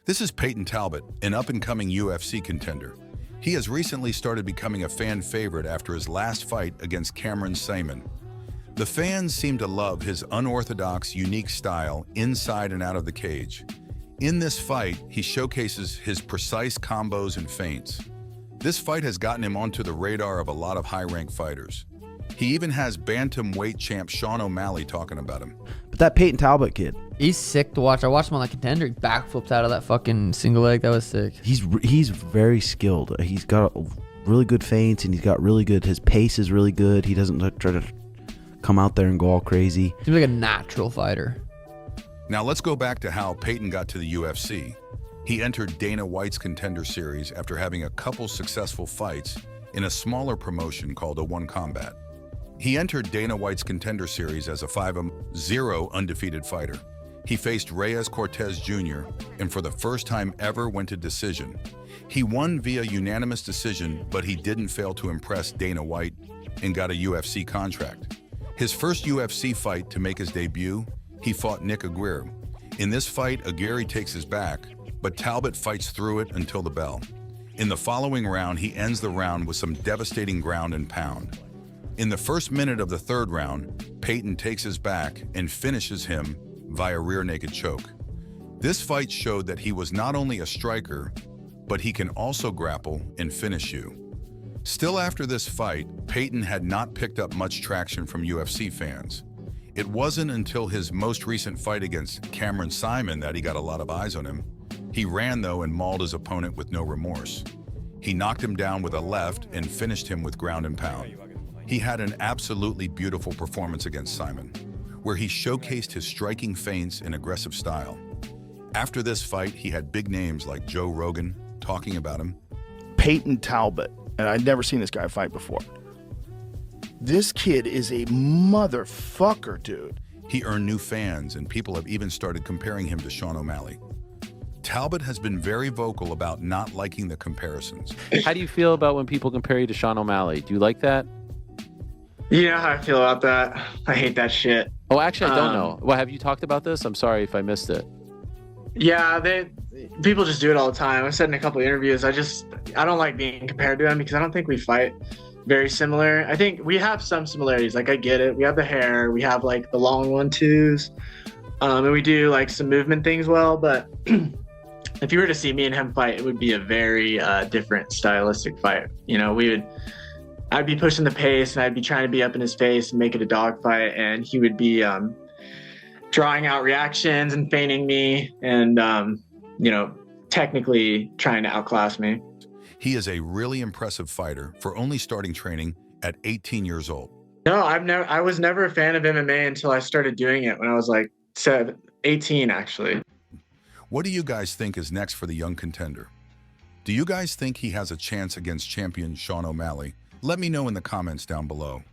This is Payton Talbott, an up-and-coming UFC contender. He has recently started becoming a fan favorite after his last fight against Cameron Saaiman. The fans seem to love his unorthodox, unique style inside and out of the cage. In this fight, he showcases his precise combos and feints. This fight has gotten him onto the radar of a lot of high-ranked fighters. He even has bantamweight champ Sean O'Malley talking about him. But that Payton Talbott kid, he's sick to watch. I watched him on that Contender. He backflips out of that fucking single leg. That was sick. he's very skilled. He's got really good feints, and he's got really good. His pace is really good. He doesn't try to come out there and go all crazy. Seems like a natural fighter. Now let's go back to how Payton got to the UFC. He entered Dana White's Contender series after having a couple successful fights in a smaller promotion called A1 Combat. He entered Dana White's Contender series as a 5-0 undefeated fighter. He faced Reyes Cortez Jr. and for the first time ever went to decision. He won via unanimous decision, but he didn't fail to impress Dana White and got a UFC contract. His first UFC fight to make his debut, he fought Nick Aguirre. In this fight, Aguirre takes his back, but Talbott fights through it until the bell. In the following round, he ends the round with some devastating ground and pound. In the first minute of the third round, Payton takes his back and finishes him via rear naked choke. This fight showed that he was not only a striker, but he can also grapple and finish you. Still after this fight, Payton had not picked up much traction from UFC fans. It wasn't until his most recent fight against Cameron Saaiman that he got a lot of eyes on him. He ran though and mauled his opponent with no remorse. He knocked him down with a left and finished him with ground and pound. He had an absolutely beautiful performance against Saaiman, where he showcased his striking feints and aggressive style. After this fight, he had big names like Joe Rogan talking about him. Payton Talbott, and I'd never seen this guy fight before. This kid is a motherfucker, dude. He earned new fans, and people have even started comparing him to Sean O'Malley. Talbott has been very vocal about not liking the comparisons. How do you feel about when people compare you to Sean O'Malley? Do you like that? You know how I feel about that. I hate that shit. Oh, actually, I don't know. Well, have you talked about this? I'm sorry if I missed it. Yeah, people just do it all the time. I've said in a couple of interviews, I don't like being compared to them because I don't think we fight very similar. I think we have some similarities. Like, I get it. We have the hair. We have like the long 1-2s. And we do like some movement things well. But if you were to see me and him fight, it would be a very different stylistic fight. You know, I'd be pushing the pace and I'd be trying to be up in his face and make it a dogfight, and he would be drawing out reactions and feigning me and, technically trying to outclass me. He is a really impressive fighter for only starting training at 18 years old. No, I was never a fan of MMA until I started doing it when I was like 18, actually. What do you guys think is next for the young contender? Do you guys think he has a chance against champion Sean O'Malley? Let me know in the comments down below.